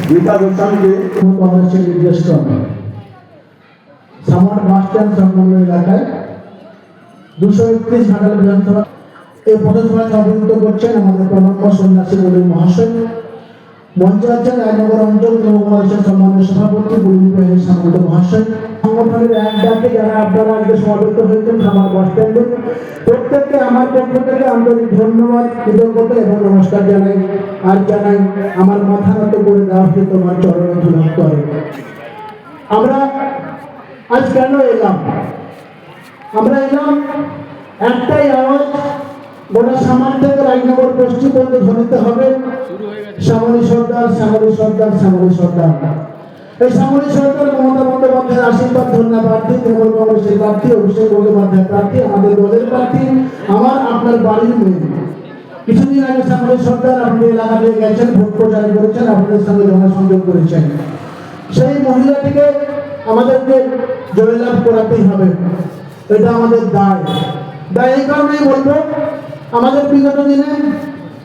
গীতা গোস্বামীকে কংগ্রেসের নির্দেশ ক্রমে সামার বাস স্ট্যান্ড সংলগ্ন এলাকায় 231 ঘাটাল বিধানসভা এই পথসভায় সভাপতিত্ব করছেন আমাদের প্রণম্য সন্ন্যাসী বলে মহাশয়। মঞ্চে আছেন রায়নগর অঞ্চল তৃণমূল কংগ্রেসের সম্মানীয় সভাপতি বুলবুল সামন্ত মহাশয়। সংগঠনের এক ডাকে যারা আপনারা আজকে সমাবেত হয়েছেন খামার বাস স্ট্যান্ডে, প্রত্যেককে আমার পক্ষ থেকে আন্তরিক ধন্যবাদ, কৃতজ্ঞতা এবং নমস্কার জানাই। আর জানাই আমার মাথা নত করে দেওয়া হচ্ছে তোমার চরণে ধুলাপ করে। আমরা আজ কেন এলাম? আমরা এলাম একটাই আওয়াজ গোটা সামার থেকে রায়নগর পশ্চিম পর্যন্ত ধ্বনিতে হবে, শ্যামলী সরকার, শ্যামলী সরকার, শ্যামলী সরকার। এই শ্যামলী সরকার মমতা বন্দ্যোপাধ্যায়ের আশীর্বাদ ধন্য প্রার্থী, তৃণমূল কংগ্রেসের প্রার্থী, অভিষেক বন্দ্যোপাধ্যায়ের প্রার্থী, আমাদের দলের প্রার্থী, আমার আপনার বাড়ির মেয়ে। কিছুদিন আগে শ্যামলী সরকার আপনি এলাকা দিয়ে গেছেন, ভোট প্রচার করেছেন, আপনাদের সঙ্গে জনসংযোগ করেছেন। সেই মহিলাটিকে আমাদেরকে জয়লাভ করাতেই হবে, এটা আমাদের দায়। এই কারণেই বলবো, আমাদের বিগত দিনে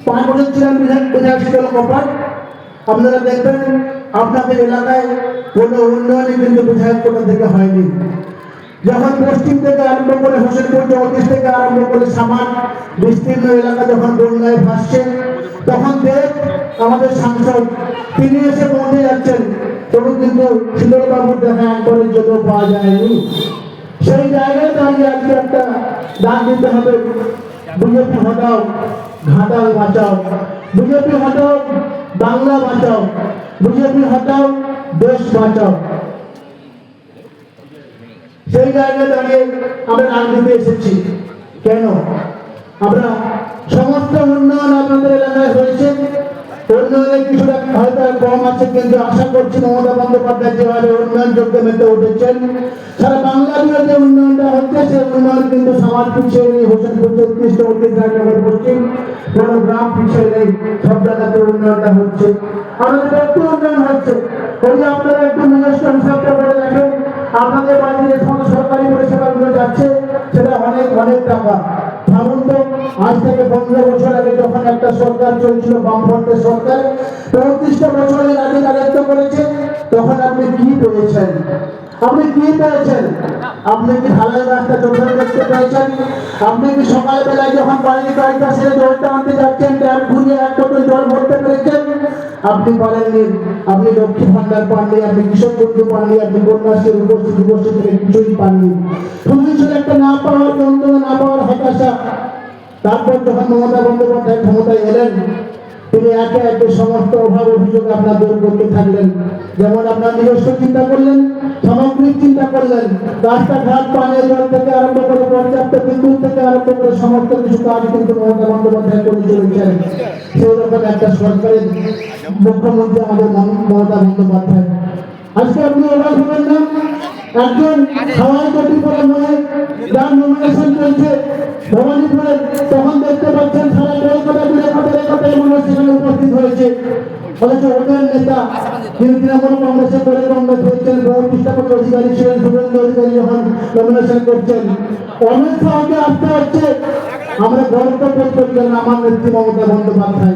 5 বছর ছিলেন বিধায়ক শীতল কপাট। আপনারা দেখবেন আপনাদের এলাকায় কোনো উন্নয়নই কিন্তু বিধায়ক কোটা থেকে হয়নি। যখন পশ্চিম থেকে আরম্ভ করে হোসেনপুর 34 থেকে আরম্ভ করে সামান বিস্তীর্ণ এলাকা যখন বন্যায় ভাসছে, তখন দেব আমাদের সাংসদ তিনি এসে পৌঁছে যাচ্ছেন, তবু কিন্তু শীতলবাবুর দেখা একবারের জন্য পাওয়া যায়নি। সেই জায়গায় দাঁড়িয়ে আজকে একটা ডাক দিতে হবে, বিজেপি হটাও, ঘাটাল বাঁচাও, বিজেপি হটাও, বাংলা বাঁচাও, বিজেপি হটাও, দেশ বাঁচাও। সেই জায়গায় দাঁড়িয়ে আমরা ডাক দিতে এসেছি। কেন? আমরা সমস্ত উন্নয়ন আপনাদের এলাকায় হয়েছে, উন্নয়নের কিছুটা হয়তো কম আছে, কিন্তু আশা করছি মমতা বন্দ্যোপাধ্যায় যেভাবে উন্নয়ন যোগ্য মেতে উঠেছেন, সারা বাংলা জুড়ে যে উন্নয়নটা হচ্ছে সেই উন্নয়ন কিন্তু সমাজ পিছিয়ে নেই। হোসেনপুর 34 রায়নগর পশ্চিম কোনো গ্রাম পিছিয়ে নেই, সব জায়গাতে উন্নয়নটা হচ্ছে, আমাদের একটু উন্নয়ন হচ্ছে। ওই যে আপনারা একটু নিজস্ব হিসাবটা করে দেখেন, আপনাদের বাড়িতে যে সমস্ত সরকারি পরিষেবাগুলো যাচ্ছে সেটা অনেক অনেক টাকা। ভাবুন তো, আজ থেকে 15 বছর আগে যখন একটা সরকার চলছিল, বামফ্রন্টের সরকার, 35টা বছরের আগে রাজত্ব করেছে, তখন আপনি কি পেয়েছেন? আপনি কি পেয়েছেন? আপনি কি ঢালাই রাস্তা চোখে দেখতে পেয়েছেন? আপনি কি সকালবেলায় যখন বাড়ির কাজটা সেরে জলটা আনতে যাচ্ছেন, ট্যাপ ঘুরিয়ে 1 বোতল জল ভরতে পেরেছেন? আপনি পারেননি। আপনি লক্ষ্মী ভান্ডার পাননি, আপনি কৃষক বন্ধু পাননি, আপনি কন্যাশ্রী উপস্থিত থেকে কিছুই পাননি। শুধু ছিল একটা না পাওয়ার যন্ত্রণা, না পাওয়ার হতাশা। তারপর যখন মমতা বন্দ্যোপাধ্যায় ক্ষমতায় এলেন, তিনি একে একে সমস্ত অভাব অভিযোগ আপনার দূর করতে থাকলেন। যেমন আপনার নিজস্ব চিন্তা করলেন, সামগ্রিক চিন্তা করলেন, রাস্তাঘাট, পানীয় জল থেকে আরম্ভ করে পর্যাপ্ত বিদ্যুৎ থেকে আরম্ভ করে সমস্ত কিছু কাজ কিন্তু মমতা বন্দ্যোপাধ্যায় করে চলেছেন। সেই রকম একটা সরকারের মুখ্যমন্ত্রী আমাদের মমতা বন্দ্যোপাধ্যায়। আজকে আপনি অবাক হবেন না, একজন হাওয়াই কোটি পরে মেয়ে যার নমিনেশন চলছে ভবানীপুরে, তখন দেখতে পাচ্ছেন সারা কলকাতা জুড়ে কোটায় মানুষ সেখানে উপস্থিত হয়েছে। অথচ ওদের নেতা যিনি তৃণমূল কংগ্রেসের করে কংগ্রেস হয়েছেন, 32টা কোটি অধিকারী ছিলেন, শুভেন্দু অধিকারী যখন নমিনেশন করছেন, অমিত শাহকে আসতে হচ্ছে। আমরা গর্ব বোধ করি আমার নেত্রী মমতা বন্দ্যোপাধ্যায়।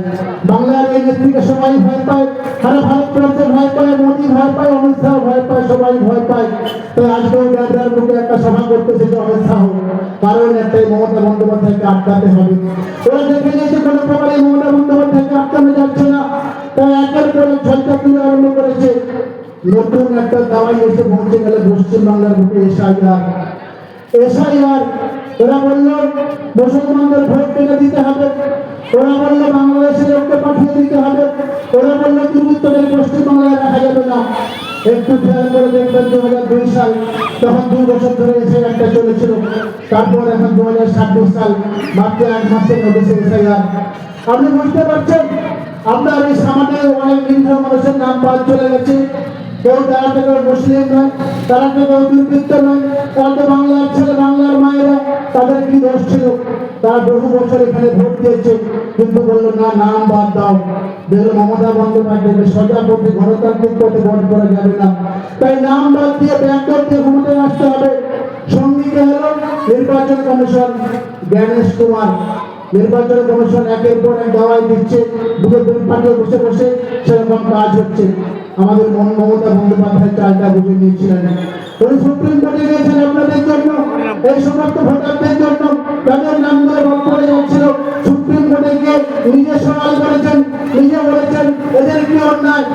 বাংলার এই নেত্রীকে সবাই ভয় পায়, সারা ভারতবর্ষে ভয় পায়, মোদী ভয় পায়, অমিত শাহ ভয় পায়, সবাই ভয় পায়। তাই আজকেও গ্যান্ডার বুকে একটা সভা করতে এসেছে অমিত শাহ, কারণ একটাই, মমতা বন্দ্যোপাধ্যায়কে আটকাতে হবে। ওরা দেখে নিয়েছে কোনো প্রকারে মমতা বন্দ্যোপাধ্যায়কে আটকানো যাচ্ছে না, তাই একের পর এক ঝটকা তুলে আরম্ভ করেছে। নতুন একটা দাওয়াই এসে পৌঁছে গেলে পশ্চিমবাংলার বুকে এসআইআর। ওরা বললো মুসলমানদের ভোট কেটে দিতে হবে, ওরা বললো বাংলাদেশের লোককে পাঠিয়ে দিতে হবে, ওরা বললো দুর্বৃত্তদের পশ্চিমবাংলায় রাখা যাবে না। একটু খেয়াল করে দেখবেন 2002 সাল, তখন 2 বছর ধরে এসআইআরটা চলেছিল। তারপর এখন 2026 সাল, মাত্র 1 মাসের মধ্যে এসআইআর। আপনি বুঝতে পারছেন, আপনার এই সমাজে অনেক হিন্দু মানুষের নাম বাদ চলে গেছে। কেউ তারা থেকে মুসলিম নয়, তারা কেউ দুর্বৃত্ত নয়, তারা তো বাংলার ছেলে, বাংলার মায়েরা। তাদের কি দোষ ছিল? তারা বহু বছর এখানে ভোট দিয়েছে, কিন্তু বললো না, নাম বাদ দাও। দেখলো মমতা বন্দ্যোপাধ্যায়কে সজা করতে, গণতান্ত্রিক পথে ভোট করা যাবে না, তাই নাম বাদ দিয়ে ব্যাক করতে ক্ষমতায় আসতে হবে। সঙ্গীতে হলো নির্বাচন কমিশন, জ্ঞানেশ কুমার। নির্বাচন কমিশন একের পর এক দাওয়াই দিচ্ছে, দুটো দুই পাশে বসে বসে সেরকম কাজ হচ্ছে। আমাদের মমতা বন্দ্যোপাধ্যায় চালটা বুঝে নিয়েছিলেন। উনি সুপ্রিম কোর্টে গিয়েছেন আপনাদের জন্য, এই সমস্ত ভোটারদের জন্য যাদের নামগুলো বাদ পড়ে যাচ্ছিল। সুপ্রিম কোর্টে গিয়ে নিজে সওয়াল করেছেন, নিজে বলেছেন এদের কি অন্যায়,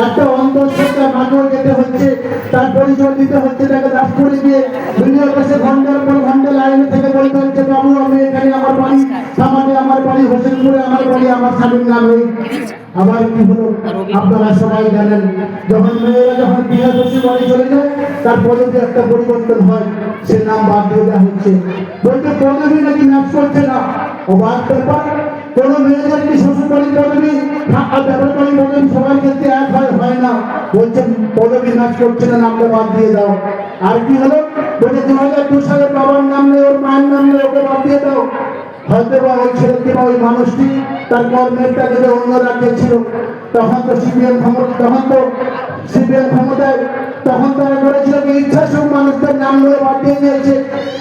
একটা অন্তঃসত্ত্বা মাঠেও যেতে হচ্ছে, তার পরিচয় দিতে হচ্ছে, তাকে দাসপুরে গিয়ে ভিডিও কাছে ঘন্টার পর ঘন্টা লাইনে থেকে বলতে হচ্ছে বাবু আমি এখানে আমার বাড়ি, সামানে আমার বাড়ি, হোসেনপুরে আমার বাড়ি, আমার স্বামীর নাম নেই। আবার কি হলো আপনারা সবাই জানেন, যখন মেয়েরা যখন বিয়ে বসে বাড়ি চলে যায় তার পদবি একটা পরিবর্তন হয়, সে নাম বাদ দিয়ে দেওয়া হচ্ছে। বলতে পদবি নাকি ম্যাচ করছে না, ও বাদ ব্যাপার। কোনো মেয়েদের কি শ্বশুরবাড়ির পদবি ব্যাপারবাড়ির পদবি সবার ক্ষেত্রে এক হয় না, বলছেন পদবি ম্যাচ করছে না, নামটা বাদ দিয়ে দাও। আর কি হলো, বলছে 2002 সালে বাবার নাম নেই, ওর মায়ের নাম নেই, ওকে বাদ দিয়ে দাও। হয়তো বা ওই ছেলেকে বা ওই মানুষটি তার কর্মেরটাকে যে অন্য রাজ্যে ছিল, তখন তো সিপিএম ক্ষমতায়, তখন তারা করেছিল কি ইচ্ছা সব মানুষদের নামগুলো বাদ দিয়ে দিয়েছে,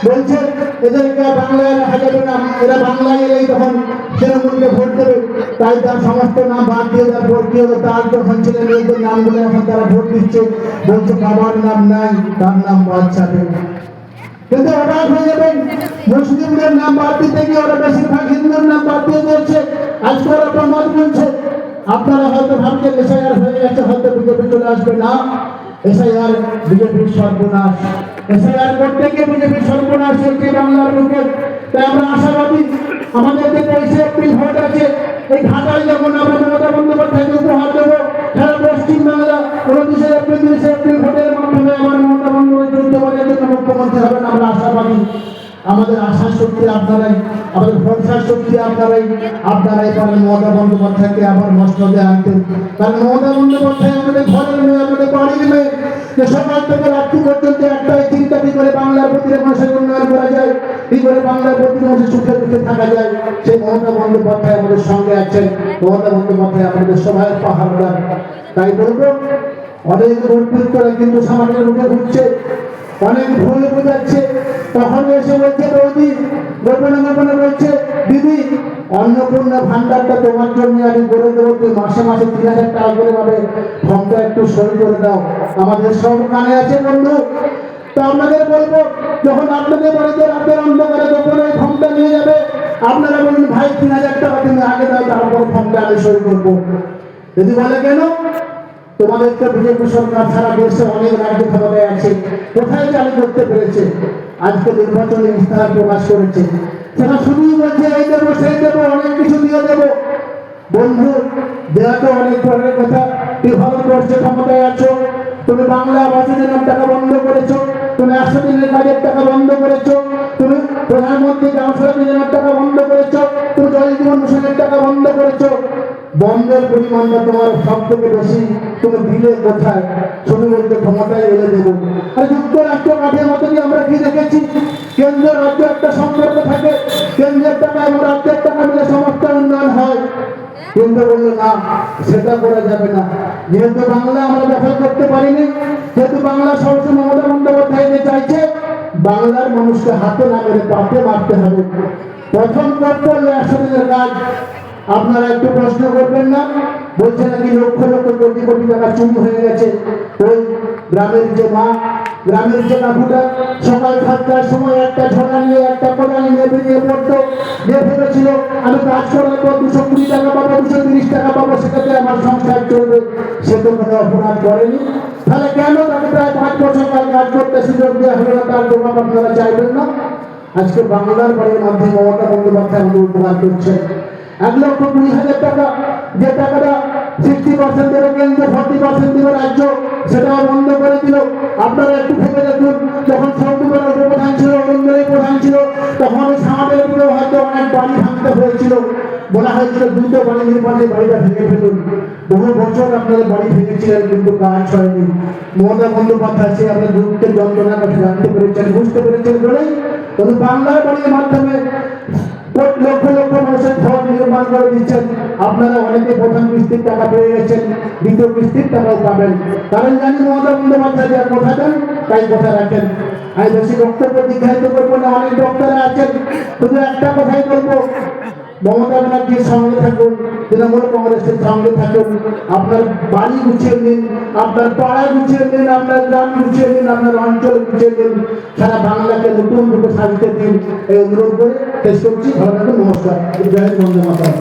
বলছে এদেরকে বাংলায় রাখা যাবে না, এরা বাংলায় এলেই তখন তৃণমূলকে ভোট দেবে, তাই তার সমস্ত নাম বাদ দিয়ে দেওয়ার পর কি হলো, তার যখন ছেলে মেয়েদের নামগুলো এখন তারা ভোট দিচ্ছে, বলছে বাবার নাম নাই, তার নাম বাচ্চাদের। কিন্তু অবাক হয়ে যাবেন, মুসলিমদের নাম বাদ দিতে গিয়ে ওরা বেশিরভাগ হিন্দুর নাম বাদ দিয়ে দিয়েছে। আজকে ওরা প্রমাণ বলছে। আপনারা হয়তো ভাবছেন এসআইআর হয়ে গেছে, হয়তো বিজেপি চলে আসবে, না, এসআইআর বিজেপির সর্বনাশ। এসআইআর করতে গিয়ে বিজেপির সর্বনাশ হয়েছে বাংলার লোকের। তাই আমরা আশাবাদী, আমাদের যে 23 এপ্রিল ভোট আছে, এই ঘাটায় যখন আমরা মমতা বন্দ্যোপাধ্যায়কে উপহার দেবো, সারা পশ্চিমবাংলা 29 এপ্রিল 30 এপ্রিল ভোটের মাধ্যমে আমার মমতা বন্দ্যোপাধ্যায় দ্বিতীয়বারের জন্য মুখ্যমন্ত্রী হবেন, আমরা আশাবাদী। আমাদের আশার শক্তি আপনারাই, আমাদের ভরসার শক্তি আপনারাই পারেন মমতা বন্দ্যোপাধ্যায়কে আবার মসনদে আনতে। কারণ মমতা বন্দ্যোপাধ্যায় আমাদের ঘরের মেয়ে, আমাদের বাড়ির মেয়ে, যে সকাল থেকে রাত্রি পর্যন্ত একটাই চিন্তা, কি করে বাংলার প্রতিটি মানুষের উন্নয়ন করা যায়, কি করে বাংলার প্রতিটি মানুষের সুখে দুঃখে থাকা যায়, সেই মমতা বন্দ্যোপাধ্যায় আমাদের সঙ্গে আছেন। মমতা বন্দ্যোপাধ্যায় আমাদের সবাই পাহাড়। তাই বলবো, অনেক রোড করে কিন্তু সমাজের মুখে ঘুরছে, অনেক ভুল বোঝাচ্ছে, তখন এসে বলছে বৌদি গোপনে বলছে দিদি অন্নপূর্ণা ভান্ডারটা তোমার জন্য আমি করে দেবো, তুই মাসে মাসে 3000 টাকা করে পাবে, ফর্মটা একটু সই করে দাও। আমাদের সব কানে আছে বন্ধু। তো আপনাদের বলবো, যখন আপনাদের বাড়িতে রাতের অন্ধকারে গোপনে ফর্মটা নিয়ে যাবে, আপনারা বলুন ভাই 3000 টাকা তুমি আগে দাও, তারপর ফর্মটা আমি সই করবো। যদি বলে কেন, তোমাদের তো বিজেপি সরকার সারা দেশে অনেক রাজ্য ক্ষমতায় আছে, কোথায় চালু করতে পেরেছে? আজকে নির্বাচনে ইস্তাহার প্রকাশ করেছে, সেটা শুধুই বলছে এই দেবো সেই দেবো, অনেক কিছু দিয়ে দেবো। বন্ধু, দেওয়া তো অনেক পরের কথা। তুই ভারতবর্ষে ক্ষমতায় আছো, তুমি বাংলা আবাস যোজনার টাকা বন্ধ করেছো, তুমি 100 দিনের কাজের টাকা বন্ধ করেছো, তুমি প্রধানমন্ত্রী গ্রাম সড়ক যোজনার টাকা বন্ধ করেছো, তুমি জল জীবন মিশনের টাকা বন্ধ করেছো। বন্ধের পরিমাণটা তোমার সব থেকে বেশি, তুমি দিলে কোথায়? শুধু বলতে ক্ষমতায় এলে দেবো। আর যুক্তরাষ্ট্র কাঠের মতো কি আমরা কি দেখেছি, কেন্দ্র রাজ্য একটা সম্পর্ক থাকে, কেন্দ্রের টাকা এবং রাজ্যের টাকা মিলে সমস্ত উন্নয়ন হয়। কিন্তু বললো না, সেটা করা যাবে না। যেহেতু বাংলা আমরা দখল করতে পারিনি, যেহেতু বাংলা সবসময় মমতা বন্দ্যোপাধ্যায় যে চাইছে বাংলার মানুষকে হাতে না মেরে পাতে মারতে হবে। প্রথম কর্তব্য 100 দিনের কাজ। আপনারা একটু প্রশ্ন করবেন না, বলছে নাকি লক্ষ লক্ষ কোটি কোটি টাকা চুরি হয়ে গেছে। ওই গ্রামের যে মা, গ্রামের যে কাকুটা সকাল 7টার সময় একটা ঝোলা নিয়ে একটা কোদাল নিয়ে বেরিয়ে পড়তো, যে ভেবেছিল আমি কাজ করার পর 220 টাকা পাবো, 230 টাকা পাবো, সেটাতে আমার সংসার চলবে, সে তো কোনো অপরাধ করেনি। তাহলে কেন তাকে প্রায় 5 বছর কাজ করতে সুযোগ দেওয়া হলো না? তার জবাব আপনারা চাইবেন না? আজকে বাংলার বাড়ির মাধ্যমে মমতা বন্দ্যোপাধ্যায় আমাদের উপকার করছে। 1,20,000 টাকা, যে টাকাটা 60% দেবে কেন্দ্র, 40% দেবে রাজ্য, সেটাও বন্ধ করে দিল। আপনারা একটু ভেবে দেখুন, যখন সবগুলোর উপপ্রধান ছিল, অরুণদয় প্রধান ছিল, তখন ওই সামাদের উপরে হয়তো অনেক বাড়ি ভাঙতে হয়েছিল, বলা হয়েছিল দ্রুত বাড়ি নির্মাণে বাড়িটা ভেঙে ফেলুন। বহু বছর আপনাদের বাড়ি ভেঙেছিলেন, কিন্তু কাজ হয়নি। মমতা বন্দ্যোপাধ্যায় সে আপনার দুঃখের যন্ত্রণার কথা জানতে পেরেছেন, বুঝতে পেরেছেন বলেই বাংলার বাড়ির মাধ্যমে লক্ষ লক্ষ মানুষের ঘর নির্মাণ করে দিচ্ছেন। আপনারা অনেকে প্রথম কিস্তির টাকা পেয়ে গেছেন, দ্বিতীয় কিস্তির টাকাও পাবেন। কারণ জানি মমতা বন্দ্যোপাধ্যায় যা কথা দেন তাই কথা রাখেন। আমি বেশি বক্তব্য দীর্ঘায়িত করবো না, অনেক বক্তারা আছেন, শুধু একটা কথাই বলবো, মমতা ব্যানার্জির সঙ্গে থাকুন, তৃণমূল কংগ্রেসের সঙ্গে থাকুন। আপনার বাড়ি গুছিয়ে নিন, আপনার পাড়া গুছিয়ে নিন, আপনার গ্রাম গুছিয়ে নিন, আপনার অঞ্চল গুছিয়ে নিন, সারা বাংলাকে নতুন রূপে সাজিয়ে দিন। এই অনুরোধ করে শেষ করছি। ভালো থাকুন, নমস্কার। জয় হিন্দ, বন্দে মাতরম।